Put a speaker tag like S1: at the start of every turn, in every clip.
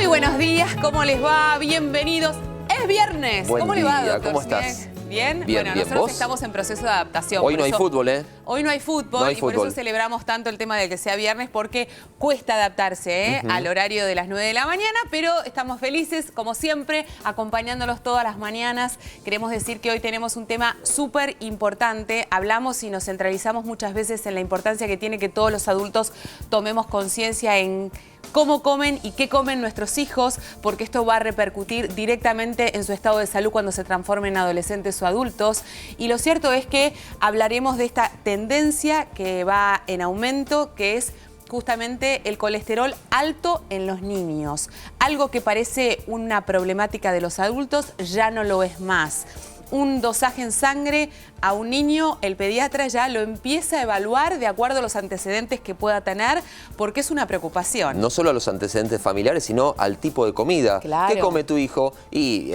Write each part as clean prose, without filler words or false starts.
S1: Muy buenos días, ¿cómo les va? Bienvenidos. Es viernes.
S2: Buen
S1: ¿Cómo le va,
S2: día,
S1: doctor?
S2: ¿cómo estás?
S1: ¿Bien?
S2: Bien,
S1: bueno,
S2: bien.
S1: nosotros
S2: ¿Vos?
S1: estamos en proceso de adaptación.
S2: Hoy no hay fútbol, ¿eh?
S1: Hoy no hay fútbol,
S2: No hay
S1: y por
S2: fútbol.
S1: eso celebramos tanto el tema de que sea viernes, porque cuesta adaptarse al horario de las 9 de la mañana, pero estamos felices, como siempre, acompañándolos todas las mañanas. Queremos decir que hoy tenemos un tema súper importante. Hablamos y nos centralizamos muchas veces en la importancia que tiene que todos los adultos tomemos conciencia en cómo comen y qué comen nuestros hijos, porque esto va a repercutir directamente en su estado de salud cuando se transformen en adolescentes o adultos. Y lo cierto es que hablaremos de esta tendencia que va en aumento, que es justamente el colesterol alto en los niños. Algo que parece una problemática de los adultos ya no lo es más. Un dosaje en sangre a un niño, el pediatra ya lo empieza a evaluar de acuerdo a los antecedentes que pueda tener, porque es una preocupación.
S2: No solo a los antecedentes familiares, sino al tipo de comida.
S1: Claro.
S2: ¿Qué come tu hijo? Y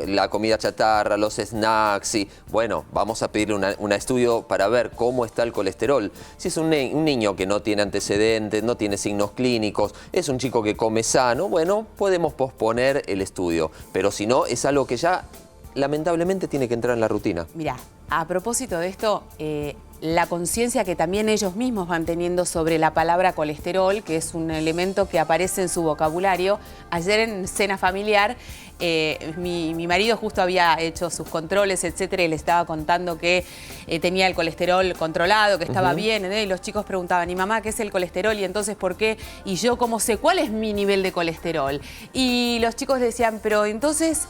S2: la comida chatarra, los snacks. Y bueno, vamos a pedirle un estudio para ver cómo está el colesterol. Si es un niño que no tiene antecedentes, no tiene signos clínicos, es un chico que come sano, bueno, podemos posponer el estudio. Pero si no, es algo que ya lamentablemente tiene que entrar en la rutina.
S1: Mirá, a propósito de esto, la conciencia que también ellos mismos van teniendo sobre la palabra colesterol, que es un elemento que aparece en su vocabulario. Ayer en cena familiar, mi marido justo había hecho sus controles, etcétera, y le estaba contando que tenía el colesterol controlado, que estaba bien, y los chicos preguntaban, ¿y mamá qué es el colesterol? Y entonces, ¿por qué? Y yo, ¿cómo sé cuál es mi nivel de colesterol? Y los chicos decían, pero entonces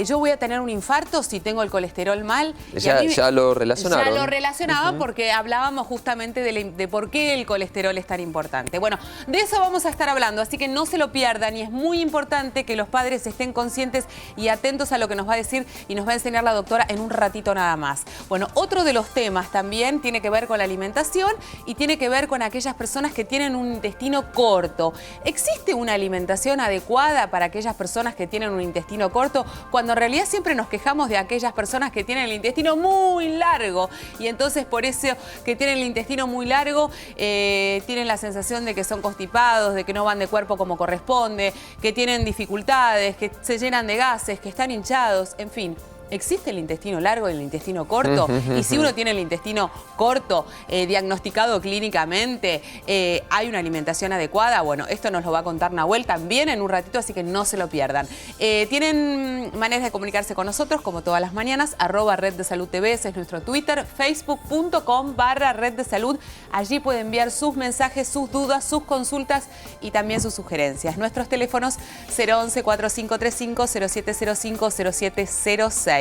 S1: yo voy a tener un infarto si tengo el colesterol mal.
S2: Ya lo relacionaron.
S1: Ya lo relacionaban porque hablábamos justamente de por qué el colesterol es tan importante. Bueno, de eso vamos a estar hablando, así que no se lo pierdan, y es muy importante que los padres estén conscientes y atentos a lo que nos va a decir y nos va a enseñar la doctora en un ratito nada más. Bueno, otro de los temas también tiene que ver con la alimentación y tiene que ver con aquellas personas que tienen un intestino corto. ¿Existe una alimentación adecuada para aquellas personas que tienen un intestino corto? Cuando en realidad siempre nos quejamos de aquellas personas que tienen el intestino muy largo, y entonces por eso que tienen el intestino muy largo tienen la sensación de que son constipados, de que no van de cuerpo como corresponde, que tienen dificultades, que se llenan de gases, que están hinchados, en fin. ¿Existe el intestino largo y el intestino corto? Y si uno tiene el intestino corto, diagnosticado clínicamente, ¿hay una alimentación adecuada? Bueno, esto nos lo va a contar Nahuel también en un ratito, así que no se lo pierdan. Tienen maneras de comunicarse con nosotros, como todas las mañaas, @Red de Salud TV, ese es nuestro Twitter, facebook.com/Red de Salud. Allí pueden enviar sus mensajes, sus dudas, sus consultas y también sus sugerencias. Nuestros teléfonos 011-4535-0705-0706.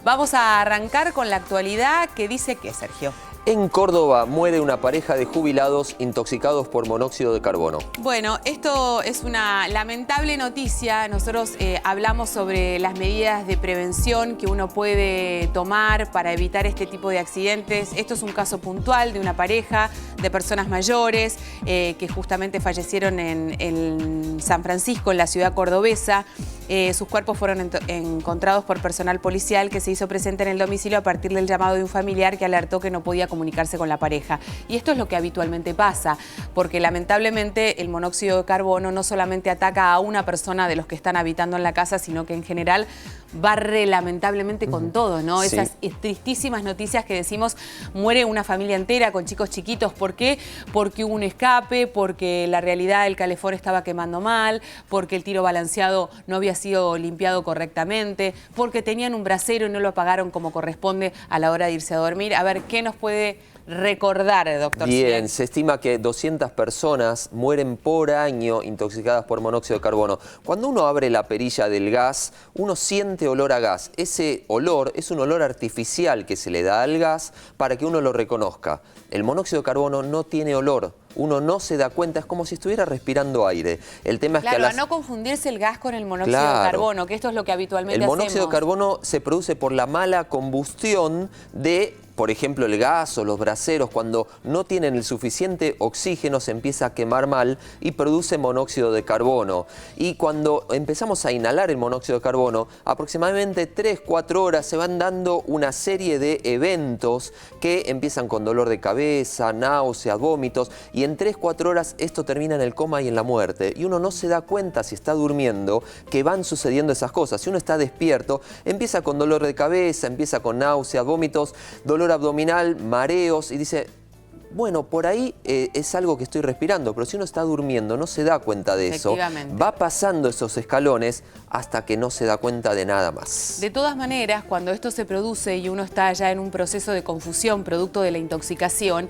S1: Vamos a arrancar con la actualidad, que dice que, Sergio.
S2: En Córdoba muere una pareja de jubilados intoxicados por monóxido de carbono.
S1: Bueno, esto es una lamentable noticia. Nosotros hablamos sobre las medidas de prevención que uno puede tomar para evitar este tipo de accidentes. Esto es un caso puntual de una pareja de personas mayores que justamente fallecieron en San Francisco, en la ciudad cordobesa. Sus cuerpos fueron encontrados por personal policial que se hizo presente en el domicilio a partir del llamado de un familiar que alertó que no podía comunicarse con la pareja. Y esto es lo que habitualmente pasa, porque lamentablemente el monóxido de carbono no solamente ataca a una persona de los que están habitando en la casa, sino que en general barre lamentablemente con todo, ¿no?
S2: Sí.
S1: Esas tristísimas noticias que decimos, muere una familia entera con chicos chiquitos. ¿Por qué? Porque hubo un escape, porque la realidad el calefón estaba quemando mal, porque el tiro balanceado no había sido limpiado correctamente, porque tenían un brasero y no lo apagaron como corresponde a la hora de irse a dormir. A ver, ¿qué nos puede recordar, doctor?
S2: Bien, se estima que 200 personas mueren por año intoxicadas por monóxido de carbono. Cuando uno abre la perilla del gas, uno siente olor a gas. Ese olor es un olor artificial que se le da al gas para que uno lo reconozca. El monóxido de carbono no tiene olor. Uno no se da cuenta, es como si estuviera respirando aire. El tema es que
S1: a no confundirse el gas con el monóxido de carbono, que esto es lo que habitualmente hacemos.
S2: El monóxido de carbono se produce por la mala combustión de por ejemplo, el gas o los braseros, cuando no tienen el suficiente oxígeno, se empieza a quemar mal y produce monóxido de carbono. Y cuando empezamos a inhalar el monóxido de carbono, aproximadamente 3-4 horas se van dando una serie de eventos que empiezan con dolor de cabeza, náuseas, vómitos, y en 3-4 horas esto termina en el coma y en la muerte. Y uno no se da cuenta, si está durmiendo, que van sucediendo esas cosas. Si uno está despierto, empieza con dolor de cabeza, empieza con náuseas, vómitos, dolor abdominal, mareos, y dice, bueno, por ahí es algo que estoy respirando, pero si uno está durmiendo no se da cuenta de eso. Va pasando esos escalones hasta que no se da cuenta de nada más.
S1: De todas maneras, cuando esto se produce y uno está ya en un proceso de confusión producto de la intoxicación,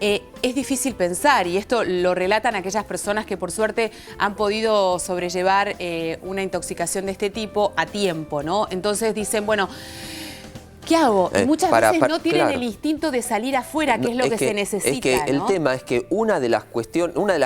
S1: es difícil pensar, y esto lo relatan aquellas personas que por suerte han podido sobrellevar una intoxicación de este tipo a tiempo, ¿no? Entonces dicen, bueno, ¿qué hago? Y muchas veces no tienen el instinto de salir afuera, que es lo que se necesita.
S2: Es que el tema es que una de las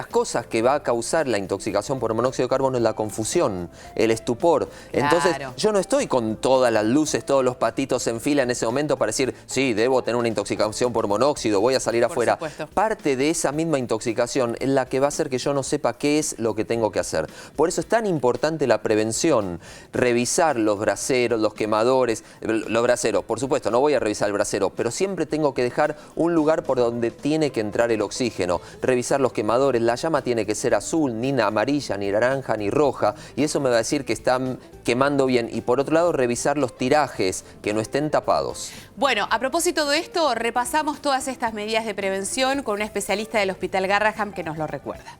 S2: cosas que va a causar la intoxicación por monóxido de carbono es la confusión, el estupor. Entonces, yo no estoy con todas las luces, todos los patitos en fila en ese momento para decir, sí, debo tener una intoxicación por monóxido, voy a salir afuera. Parte de esa misma intoxicación es la que va a hacer que yo no sepa qué es lo que tengo que hacer. Por eso es tan importante la prevención, revisar los braseros, los quemadores, los braseros. Por supuesto, no voy a revisar el brasero, pero siempre tengo que dejar un lugar por donde tiene que entrar el oxígeno. Revisar los quemadores, la llama tiene que ser azul, ni amarilla, ni naranja, ni roja, y eso me va a decir que están quemando bien. Y por otro lado, revisar los tirajes, que no estén tapados.
S1: Bueno, a propósito de esto, repasamos todas estas medidas de prevención con una especialista del Hospital Garrahan que nos lo recuerda.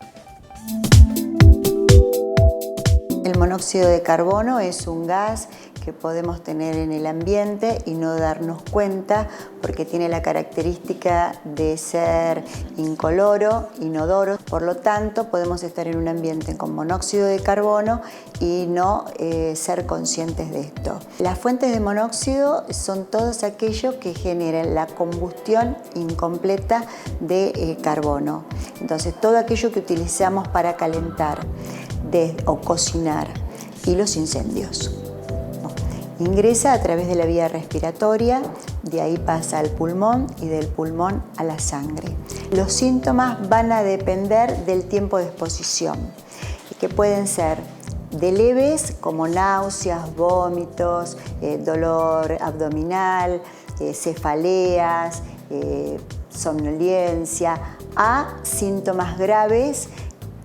S3: El monóxido de carbono es un gas que podemos tener en el ambiente y no darnos cuenta porque tiene la característica de ser incoloro, inodoro. Por lo tanto, podemos estar en un ambiente con monóxido de carbono y no ser conscientes de esto. Las fuentes de monóxido son todos aquellos que generan la combustión incompleta de carbono. Entonces, todo aquello que utilizamos para calentar o cocinar y los incendios. Ingresa a través de la vía respiratoria, de ahí pasa al pulmón y del pulmón a la sangre. Los síntomas van a depender del tiempo de exposición, que pueden ser de leves como náuseas, vómitos, dolor abdominal, cefaleas, somnolencia, a síntomas graves,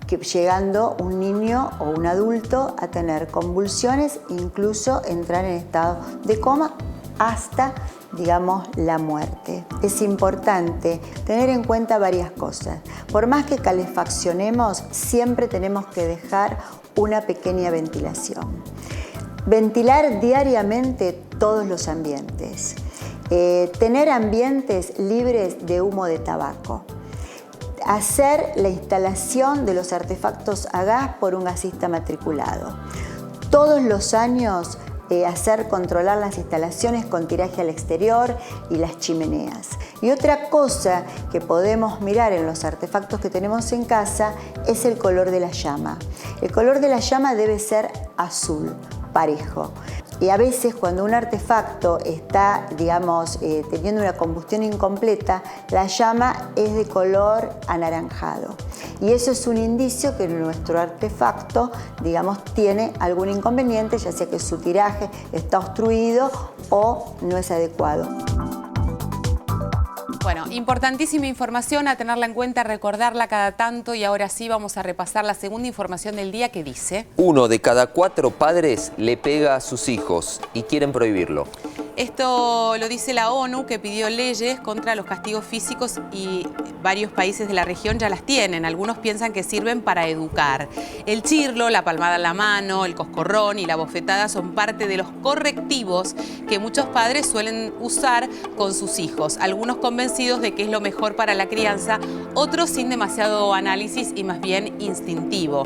S3: que llegando un niño o un adulto a tener convulsiones, incluso entrar en estado de coma hasta, digamos, la muerte. Es importante tener en cuenta varias cosas. Por más que calefaccionemos, siempre tenemos que dejar una pequeña ventilación. Ventilar diariamente todos los ambientes. Tener ambientes libres de humo de tabaco. Hacer la instalación de los artefactos a gas por un gasista matriculado. Todos los años controlar las instalaciones con tiraje al exterior y las chimeneas. Y otra cosa que podemos mirar en los artefactos que tenemos en casa es el color de la llama. El color de la llama debe ser azul, parejo. Y a veces cuando un artefacto está, digamos, teniendo una combustión incompleta, la llama es de color anaranjado. Y eso es un indicio que nuestro artefacto, digamos, tiene algún inconveniente, ya sea que su tiraje está obstruido o no es adecuado.
S1: Bueno, importantísima información a tenerla en cuenta, recordarla cada tanto, y ahora sí vamos a repasar la segunda información del día que dice:
S2: 1 de cada 4 padres le pega a sus hijos y quieren prohibirlo.
S1: Esto lo dice la ONU, que pidió leyes contra los castigos físicos y varios países de la región ya las tienen. Algunos piensan que sirven para educar. El chirlo, la palmada en la mano, el coscorrón y la bofetada son parte de los correctivos que muchos padres suelen usar con sus hijos. Algunos convencidos de que es lo mejor para la crianza, otros sin demasiado análisis y más bien instintivo.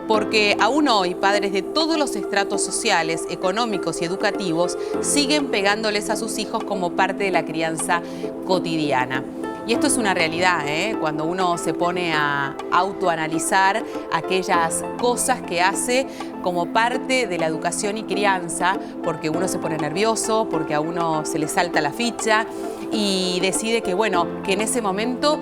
S1: Porque aún hoy padres de todos los estratos sociales, económicos y educativos siguen pegándoles a sus hijos como parte de la crianza cotidiana. Y esto es una realidad, cuando uno se pone a autoanalizar aquellas cosas que hace como parte de la educación y crianza, porque uno se pone nervioso, porque a uno se le salta la ficha, y decide que, bueno, que en ese momento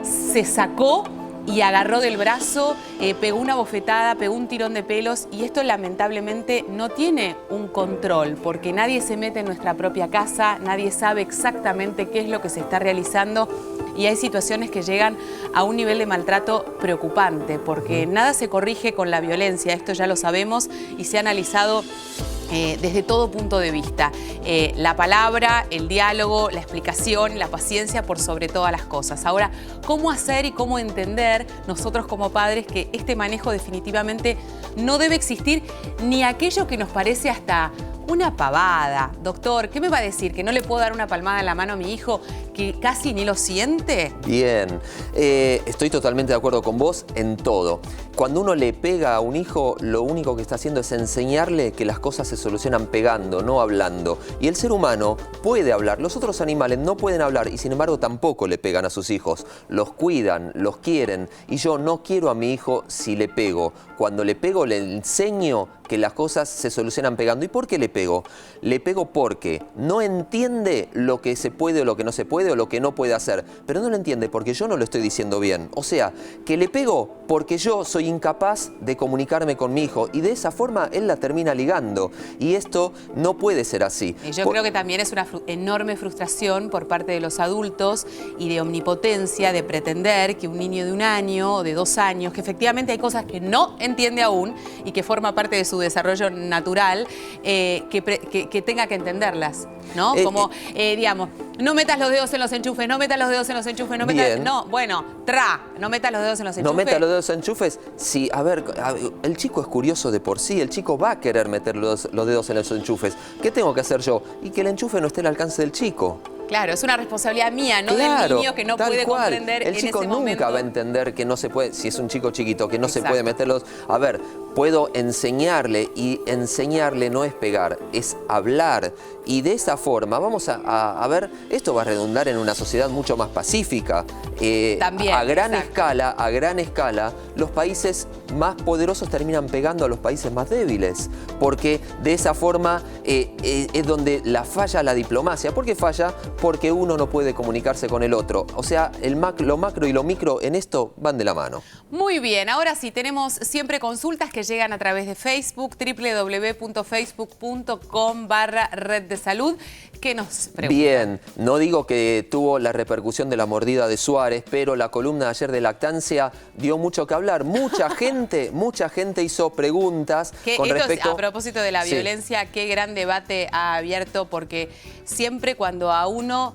S1: se sacó y agarró del brazo, pegó una bofetada, pegó un tirón de pelos, y esto lamentablemente no tiene un control, porque nadie se mete en nuestra propia casa, nadie sabe exactamente qué es lo que se está realizando, y hay situaciones que llegan a un nivel de maltrato preocupante, porque nada se corrige con la violencia, esto ya lo sabemos y se ha analizado desde todo punto de vista. La palabra, el diálogo, la explicación, la paciencia por sobre todas las cosas. Ahora, ¿cómo hacer y cómo entender nosotros como padres que este manejo definitivamente no debe existir, ni aquello que nos parece hasta una pavada? Doctor, ¿qué me va a decir? ¿Que no le puedo dar una palmada en la mano a mi hijo que casi ni lo siente?
S2: Bien, estoy totalmente de acuerdo con vos en todo. Cuando uno le pega a un hijo, lo único que está haciendo es enseñarle que las cosas se solucionan pegando, no hablando. Y el ser humano puede hablar, los otros animales no pueden hablar y sin embargo tampoco le pegan a sus hijos. Los cuidan, los quieren, y yo no quiero a mi hijo si le pego. Cuando le pego le enseño que las cosas se solucionan pegando. ¿Y por qué le pego? Le pego porque no entiende lo que se puede o lo que no se puede o lo que no puede hacer. Pero no lo entiende porque yo no lo estoy diciendo bien. O sea, que le pego porque yo soy incapaz de comunicarme con mi hijo y de esa forma él la termina ligando. Y esto no puede ser así.
S1: Y yo creo que también es una enorme frustración por parte de los adultos y de omnipotencia de pretender que un niño de 1 año o de 2 años, que efectivamente hay cosas que no entiende aún y que forma parte de su desarrollo natural, que tenga que entenderlas, ¿no? Como, digamos, no metas los dedos en los enchufes, no metas los dedos en los enchufes, no metas... No, bueno, no metas los dedos en los enchufes.
S2: No metas los dedos en enchufes. Sí, a ver, el chico es curioso de por sí, el chico va a querer meter los dedos en los enchufes. ¿Qué tengo que hacer yo? Y que el enchufe no esté al alcance del chico.
S1: Claro, es una responsabilidad mía, no del niño que no puede comprender en ese momento.
S2: El chico nunca va a entender que no se puede, si es un chico chiquito, que no se puede meterlos. A ver, puedo enseñarle, y enseñarle no es pegar, es hablar. Y de esa forma, vamos a ver, esto va a redundar en una sociedad mucho más pacífica.
S1: También,
S2: a gran escala, los países más poderosos terminan pegando a los países más débiles. Porque de esa forma es donde falla la diplomacia. ¿Por qué falla? Porque uno no puede comunicarse con el otro. O sea, lo macro y lo micro en esto van de la mano.
S1: Muy bien, ahora sí, tenemos siempre consultas que llegan a través de Facebook, www.facebook.com/Red de Salud. ¿Qué nos preguntan?
S2: Bien, no digo que tuvo la repercusión de la mordida de Suárez, pero la columna de ayer de Lactancia dio mucho que hablar. Mucha gente hizo preguntas con respecto...
S1: A propósito de la violencia, qué gran debate ha abierto, porque siempre cuando a uno,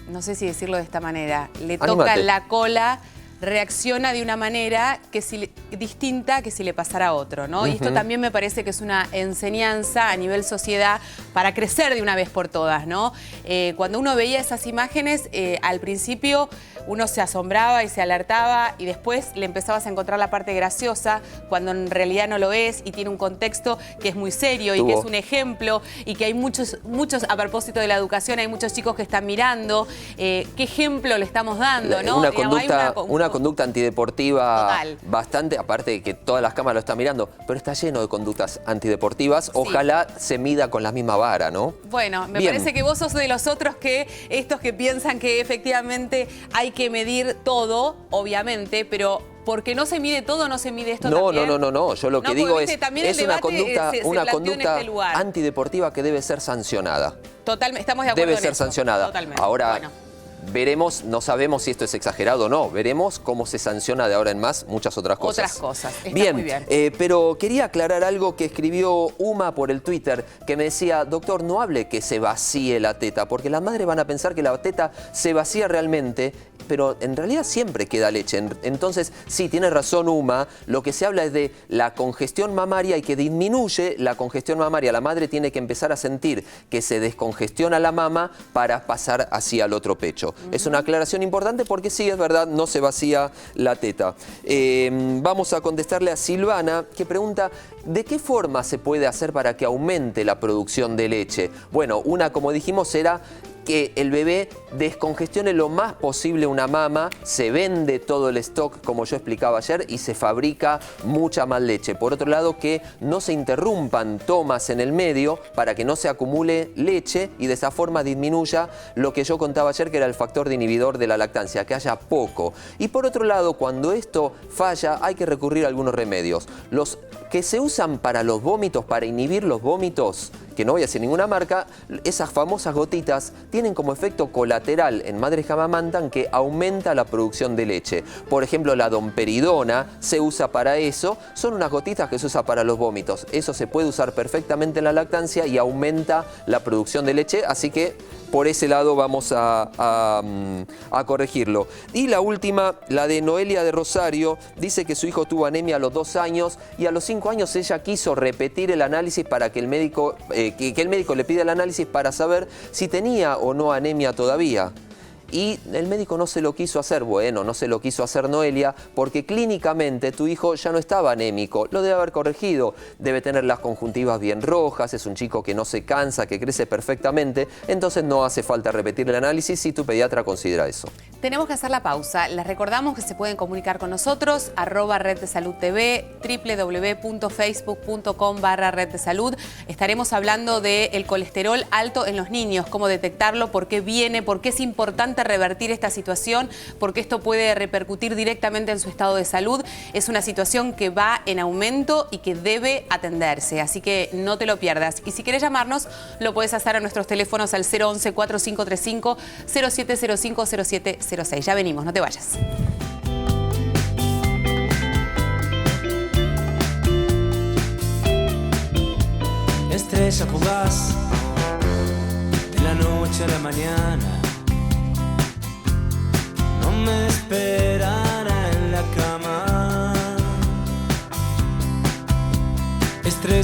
S1: no sé si decirlo de esta manera, le toca la cola, reacciona de una manera distinta que si le pasara a otro, ¿no? Y esto también me parece que es una enseñanza a nivel sociedad para crecer de una vez por todas, ¿no? Cuando uno veía esas imágenes, al principio uno se asombraba y se alertaba, y después le empezabas a encontrar la parte graciosa, cuando en realidad no lo es y tiene un contexto que es muy serio y que es un ejemplo, y que hay muchos, a propósito de la educación, hay muchos chicos que están mirando qué ejemplo le estamos dando, ¿no?
S2: Una conducta antideportiva
S1: total.
S2: Bastante, aparte de que todas las cámaras lo están mirando, pero está lleno de conductas antideportivas. Ojalá se mida con la misma vara, ¿no?
S1: Bueno, me parece que vos sos de los otros estos que piensan que efectivamente hay que medir todo, obviamente, pero porque no se mide todo, no se mide esto también.
S2: No. Yo lo que digo es una conducta
S1: este
S2: antideportiva que debe ser sancionada.
S1: Totalmente, estamos de acuerdo.
S2: Debe ser sancionada.
S1: Totalmente.
S2: Ahora,
S1: bueno,
S2: veremos, no sabemos si esto es exagerado o no. Veremos cómo se sanciona de ahora en más muchas otras cosas.
S1: Está
S2: bien,
S1: muy bien.
S2: Pero quería aclarar algo que escribió Uma por el Twitter, que me decía, doctor, no hable que se vacíe la teta, porque las madres van a pensar que la teta se vacía realmente, pero en realidad siempre queda leche. Entonces, sí, tiene razón Uma, lo que se habla es de la congestión mamaria y que disminuye la congestión mamaria. La madre tiene que empezar a sentir que se descongestiona la mama para pasar hacia el otro pecho. Es una aclaración importante porque sí, es verdad, no se vacía la teta. Vamos a contestarle a Silvana, que pregunta, ¿de qué forma se puede hacer para que aumente la producción de leche? Bueno, una, como dijimos, era que el bebé descongestione lo más posible una mama, se vende todo el stock, como yo explicaba ayer, y se fabrica mucha más leche. Por otro lado, que no se interrumpan tomas en el medio para que no se acumule leche y de esa forma disminuya lo que yo contaba ayer, que era el factor de inhibidor de la lactancia, que haya poco. Y por otro lado, cuando esto falla, hay que recurrir a algunos remedios. Los que se usan para los vómitos, para inhibir los vómitos, que no voy a decir ninguna marca, esas famosas gotitas tienen como efecto colateral en madres que amamantan que aumenta la producción de leche. Por ejemplo, la domperidona se usa para eso, son unas gotitas que se usa para los vómitos. Eso se puede usar perfectamente en la lactancia y aumenta la producción de leche, así que por ese lado vamos a corregirlo. Y la última, la de Noelia de Rosario, dice que su hijo tuvo anemia a los 2 años y a los 5 años ella quiso repetir el análisis para que el médico, que el médico le pida el análisis para saber si tenía o no anemia todavía. Y el médico no se lo quiso hacer. Bueno, no se lo quiso hacer Noelia porque clínicamente tu hijo ya no estaba anémico. Lo debe haber corregido. Debe tener las conjuntivas bien rojas, es un chico que no se cansa, que crece perfectamente. Entonces no hace falta repetir el análisis si tu pediatra considera eso.
S1: Tenemos que hacer la pausa. Les recordamos que se pueden comunicar con nosotros, @Red de Salud TV, www.facebook.com/Red de Salud. Estaremos hablando del colesterol alto en los niños, cómo detectarlo, por qué viene, por qué es importante revertir esta situación, porque esto puede repercutir directamente en su estado de salud. Es una situación que va en aumento y que debe atenderse, así que no te lo pierdas. Y si quieres llamarnos, lo puedes hacer a nuestros teléfonos al 011-4535-0705-0706. Ya venimos, no te vayas.
S4: Estrella fugaz de la noche a la mañana, no me esperará en la cama.